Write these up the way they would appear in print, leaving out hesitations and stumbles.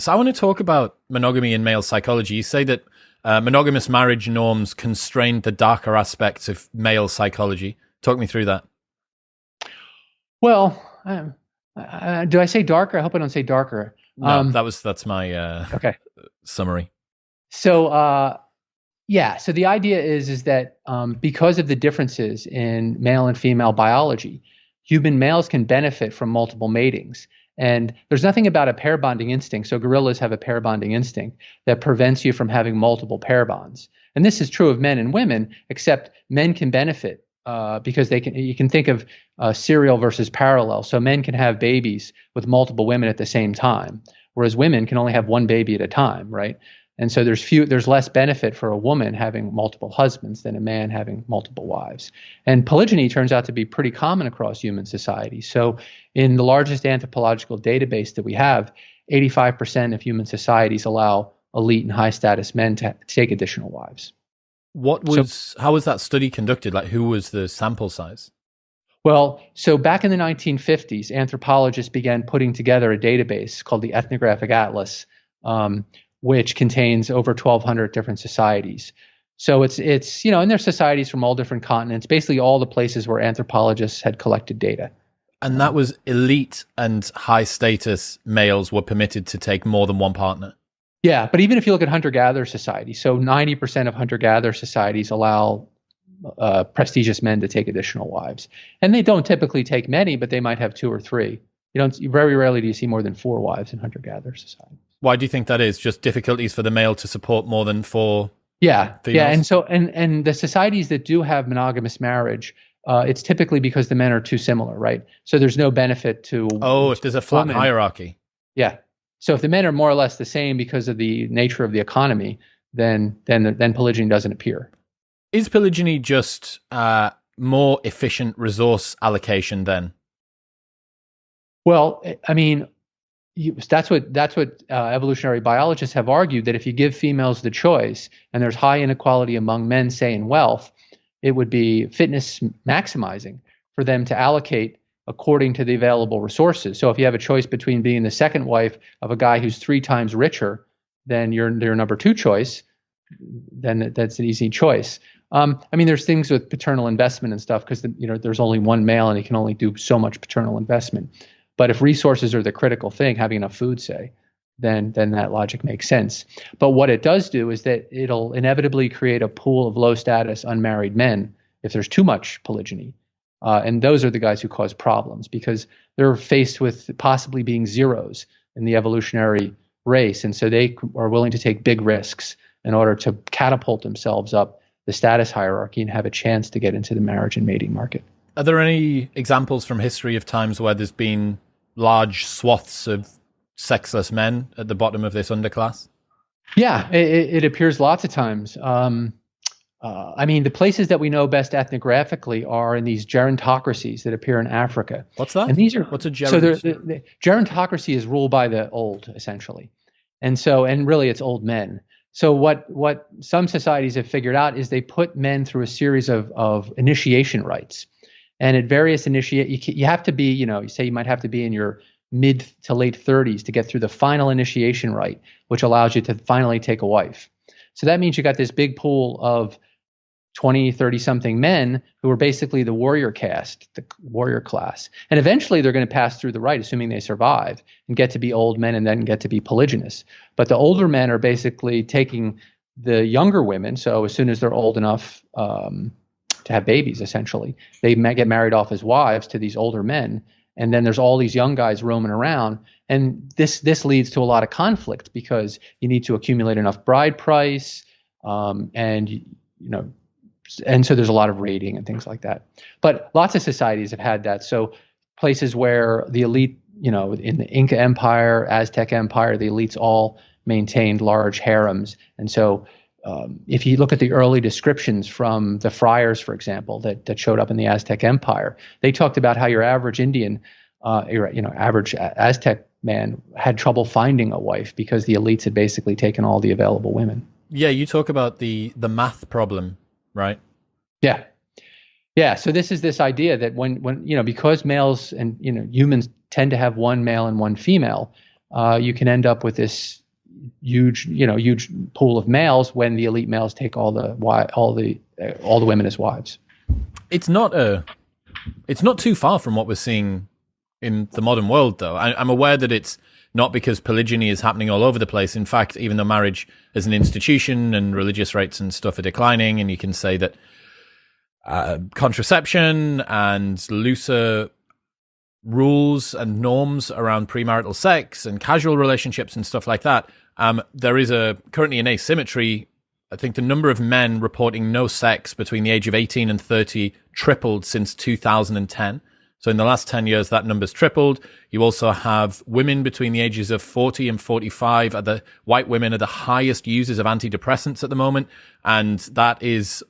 So I want to talk about monogamy in male psychology. You say that monogamous marriage norms constrained the darker aspects of male psychology. Talk me through that. Well, do I say darker? I hope I don't say darker. No, that's my Okay. summary. So, yeah. So the idea is that because of the differences in male and female biology, human males can benefit from multiple matings. And there's nothing about a pair bonding instinct. So gorillas have a pair bonding instinct that prevents you from having multiple pair bonds. And this is true of men and women, except men can benefit because they can. You can think of serial versus parallel. So men can have babies with multiple women at the same time, whereas women can only have one baby at a time, right? And so there's less benefit for a woman having multiple husbands than a man having multiple wives. And polygyny turns out to be pretty common across human society. So in the largest anthropological database that we have, 85% of human societies allow elite and high status men to take additional wives. How was that study conducted? Like, who was the sample size? Well, so back in the 1950s, anthropologists began putting together a database called the Ethnographic Atlas, which contains over 1,200 different societies. So it's and there's societies from all different continents, basically all the places where anthropologists had collected data. And that was elite and high status males were permitted to take more than one partner. Yeah, but even if you look at hunter-gatherer societies, so 90% of hunter-gatherer societies allow prestigious men to take additional wives. And they don't typically take many, but they might have two or three. Very rarely do you see more than four wives in hunter-gatherer societies. Why do you think that is? Just difficulties for the male to support more than four females? Yeah, and so and the societies that do have monogamous marriage, it's typically because the men are too similar, right? So there's no benefit to if there's a flat hierarchy. Yeah. So if the men are more or less the same because of the nature of the economy, then polygyny doesn't appear. Is polygyny just more efficient resource allocation then? Well, I mean, that's what evolutionary biologists have argued, that if you give females the choice and there's high inequality among men, say in wealth, it would be fitness maximizing for them to allocate according to the available resources. So if you have a choice between being the second wife of a guy who's 3 times richer than your number 2 choice, then that's an easy choice. I mean, there's things with paternal investment and stuff because there's only one male and he can only do so much paternal investment. But if resources are the critical thing, having enough food, say, then that logic makes sense. But what it does do is that it'll inevitably create a pool of low status unmarried men if there's too much polygyny. And those are the guys who cause problems because they're faced with possibly being zeros in the evolutionary race. And so they are willing to take big risks in order to catapult themselves up the status hierarchy and have a chance to get into the marriage and mating market. Are there any examples from history of times where there's been large swaths of sexless men at the bottom of this underclass? Yeah, it appears lots of times. I mean, the places that we know best ethnographically are in these gerontocracies that appear in Africa. What's that? And these are what's a geront? So the gerontocracy is ruled by the old, essentially, and really it's old men. So what some societies have figured out is they put men through a series of initiation rites, and at various you have to be, you say you might have to be in your mid to late 30s to get through the final initiation rite, which allows you to finally take a wife. So that means you got this big pool of 20, 30 something men who are basically the warrior caste, the warrior class. And eventually they're going to pass through the rite, assuming they survive, and get to be old men and then get to be polygynous. But the older men are basically taking the younger women. So as soon as they're old enough to have babies, essentially, they get married off as wives to these older men. And then there's all these young guys roaming around. And this leads to a lot of conflict because you need to accumulate enough bride price, and so there's a lot of raiding and things like that. But lots of societies have had that. So places where the elite, in the Inca Empire, Aztec Empire, the elites all maintained large harems. And so if you look at the early descriptions from the friars, for example, that showed up in the Aztec Empire, they talked about how your average Indian, average Aztec man had trouble finding a wife because the elites had basically taken all the available women. Yeah, you talk about the math problem, right? Yeah. Yeah. So this idea that when because males and humans tend to have one male and one female, you can end up with this huge pool of males when the elite males take all the women as wives. It's not too far from what we're seeing in the modern world, though. I'm aware that it's not because polygyny is happening all over the place. In fact, even though marriage as an institution and religious rights and stuff are declining, and you can say that contraception and looser rules and norms around premarital sex and casual relationships and stuff like that, there is currently an asymmetry. I think the number of men reporting no sex between the age of 18 and 30 tripled since 2010. So in the last 10 years, that number's tripled. You also have women between the ages of 40 and 45. White women are the highest users of antidepressants at the moment. And that is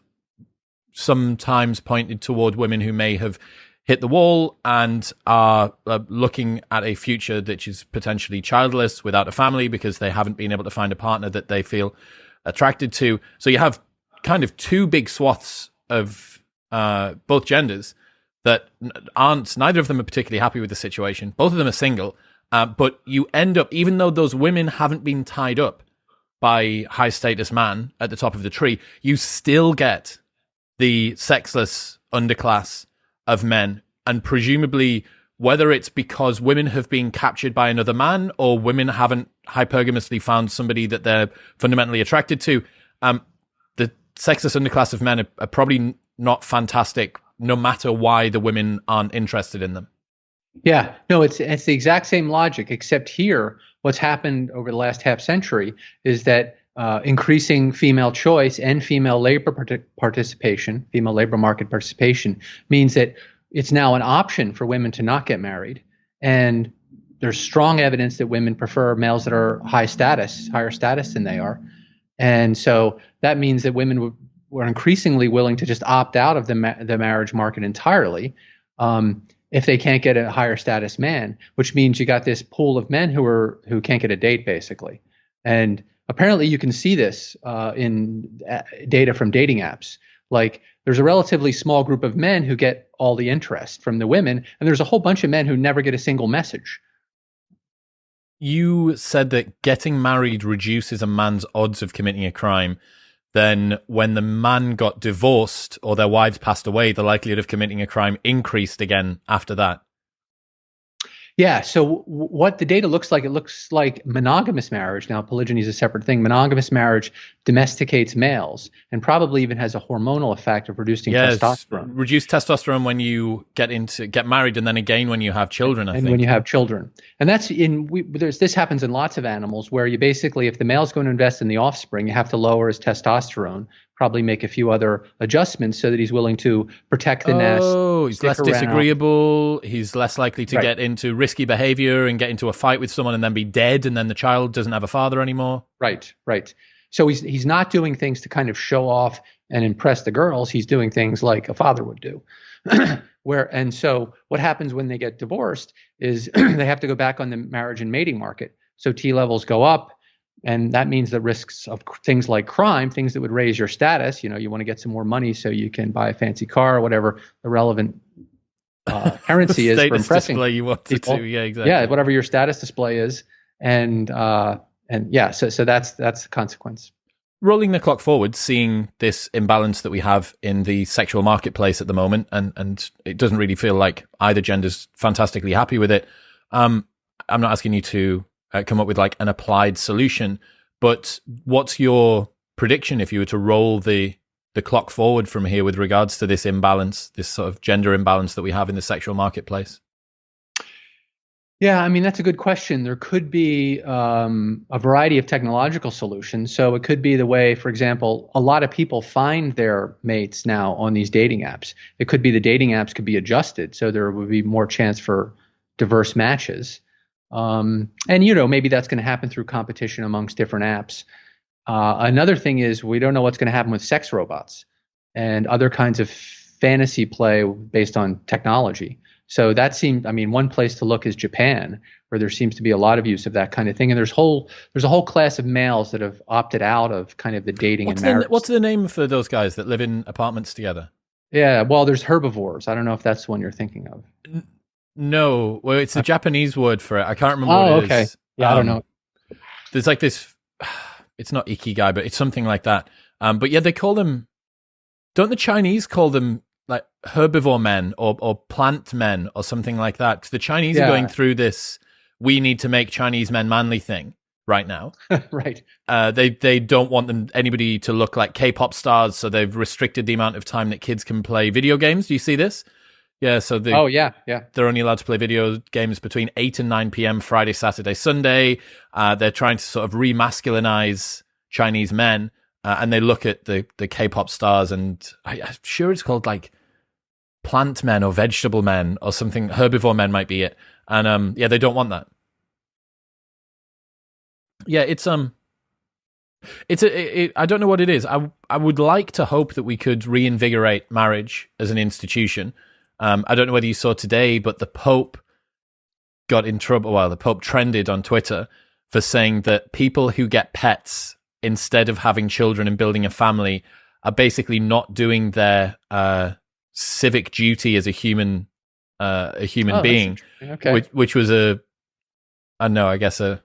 sometimes pointed toward women who may have hit the wall and are looking at a future that is potentially childless, without a family, because they haven't been able to find a partner that they feel attracted to. So you have kind of two big swaths of both genders that neither of them are particularly happy with the situation. Both of them are single, but you end up, even though those women haven't been tied up by high status man at the top of the tree, you still get the sexless underclass of men. And presumably, whether it's because women have been captured by another man or women haven't hypergamously found somebody that they're fundamentally attracted to, the sexless underclass of men are probably not fantastic, no matter why the women aren't interested in them. Yeah, no, it's the exact same logic, except here, what's happened over the last half century is that increasing female choice and female labor participation, female labor market participation, means that it's now an option for women to not get married. And there's strong evidence that women prefer males that are higher status than they are. And so that means that women were increasingly willing to just opt out of the marriage market entirely if they can't get a higher status man, which means you got this pool of men who can't get a date, basically. And apparently you can see this in data from dating apps. Like, there's a relatively small group of men who get all the interest from the women, and there's a whole bunch of men who never get a single message. You said that getting married reduces a man's odds of committing a crime. Then when the man got divorced or their wives passed away, the likelihood of committing a crime increased again after that. Yeah, so what the data looks like, it looks like monogamous marriage. Now, polygyny is a separate thing. Monogamous marriage domesticates males and probably even has a hormonal effect of reducing testosterone. Reduce testosterone when you get married, and then again when you have children, I think. When you have children. And that's this happens in lots of animals where you basically, if the male's going to invest in the offspring, you have to lower his testosterone, probably make a few other adjustments so that he's willing to protect the nest. Oh, he's less disagreeable. He's less likely to get into risky behavior and get into a fight with someone and then be dead, and then the child doesn't have a father anymore. Right. So he's not doing things to kind of show off and impress the girls. He's doing things like a father would do. And so what happens when they get divorced is they have to go back on the marriage and mating market. So T levels go up. And that means the risks of things like crime, things that would raise your status. You want to get some more money so you can buy a fancy car or whatever the relevant currency is for impressing display you want people. To. Yeah, exactly. Yeah, whatever your status display is, and yeah, so that's the consequence. Rolling the clock forward, seeing this imbalance that we have in the sexual marketplace at the moment, and it doesn't really feel like either gender's fantastically happy with it. I'm not asking you to come up with like an applied solution, but what's your prediction if you were to roll the clock forward from here with regards to this imbalance, this sort of gender imbalance that we have in the sexual marketplace? Yeah, I mean, that's a good question. There could be a variety of technological solutions. So it could be the way, for example, a lot of people find their mates now on these dating apps. It could be the dating apps could be adjusted so there would be more chance for diverse matches. And, maybe that's going to happen through competition amongst different apps. Another thing is we don't know what's going to happen with sex robots and other kinds of fantasy play based on technology. So that seems, one place to look is Japan, where there seems to be a lot of use of that kind of thing. And there's a whole class of males that have opted out of kind of the dating and marriage. What's the name for those guys that live in apartments together? Yeah, well, there's herbivores. I don't know if that's the one you're thinking of. No, well, it's a Japanese word for it. I can't remember what it is. Yeah, I don't know. There's like this, it's not ikigai, but it's something like that. But yeah, they call them, don't the Chinese call them like herbivore men or plant men or something like that? Because the Chinese are going through this, we need to make Chinese men manly thing right now. Right. They don't want anybody to look like K-pop stars, so they've restricted the amount of time that kids can play video games. Do you see this? Yeah, so they're only allowed to play video games between 8 and 9 p.m. Friday, Saturday, Sunday. They're trying to sort of remasculinize Chinese men, and they look at the K-pop stars, and I'm sure it's called like plant men or vegetable men or something. Herbivore men might be it, and they don't want that. Yeah, I don't know what it is. I would like to hope that we could reinvigorate marriage as an institution. I don't know whether you saw today, but the Pope got in trouble. Well, the Pope trended on Twitter for saying that people who get pets instead of having children and building a family are basically not doing their civic duty as a human being. Okay. Which was I guess a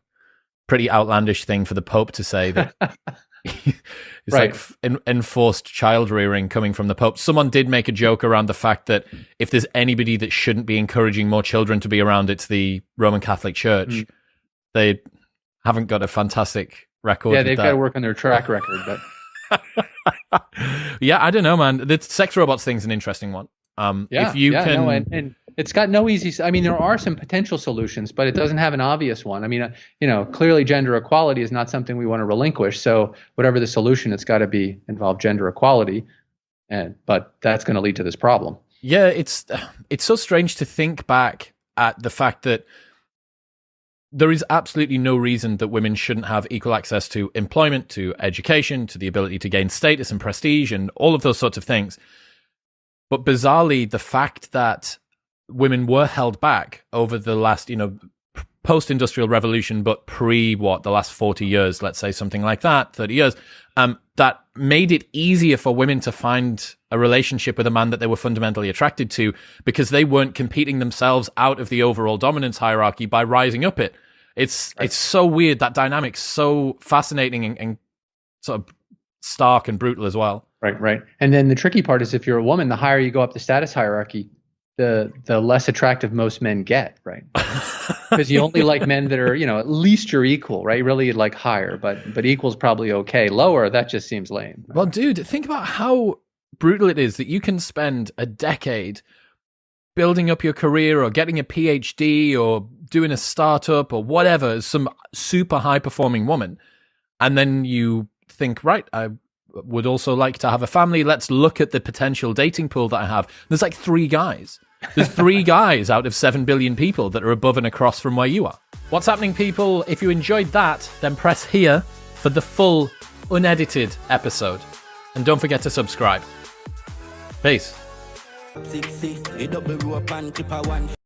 pretty outlandish thing for the Pope to say, that it's right. Like enforced child rearing coming from the Pope. Someone did make a joke around the fact that if there's anybody that shouldn't be encouraging more children to be around, it's the Roman Catholic Church. They haven't got a fantastic record. Yeah, they've got to work on their track record. But yeah, I don't know, man. The sex robots thing's an interesting one. If you can, and it's got no easy. I mean, there are some potential solutions, but it doesn't have an obvious one. I mean, clearly gender equality is not something we want to relinquish. So whatever the solution, it's got to involve gender equality, but that's going to lead to this problem. Yeah, it's so strange to think back at the fact that there is absolutely no reason that women shouldn't have equal access to employment, to education, to the ability to gain status and prestige, and all of those sorts of things. But bizarrely, the fact that women were held back over the last, post-industrial revolution, but the last 40 years, let's say something like that, 30 years, that made it easier for women to find a relationship with a man that they were fundamentally attracted to, because they weren't competing themselves out of the overall dominance hierarchy by rising up it. It's so weird. That dynamic's so fascinating and sort of stark and brutal as well. Right. And then the tricky part is, if you're a woman, the higher you go up the status hierarchy, the less attractive most men get, right? Because you only like men that are, at least you're equal, right? Really like higher, but equal's probably okay. Lower, that just seems lame. Well, dude, think about how brutal it is that you can spend a decade building up your career or getting a PhD or doing a startup or whatever as some super high performing woman. And then you think, right, I would also like to have a family. Let's look at the potential dating pool that I have. There's like 3 guys. There's 3 guys out of 7 billion people that are above and across from where you are. What's happening, people? If you enjoyed that, then press here for the full, unedited episode. And don't forget to subscribe. Peace.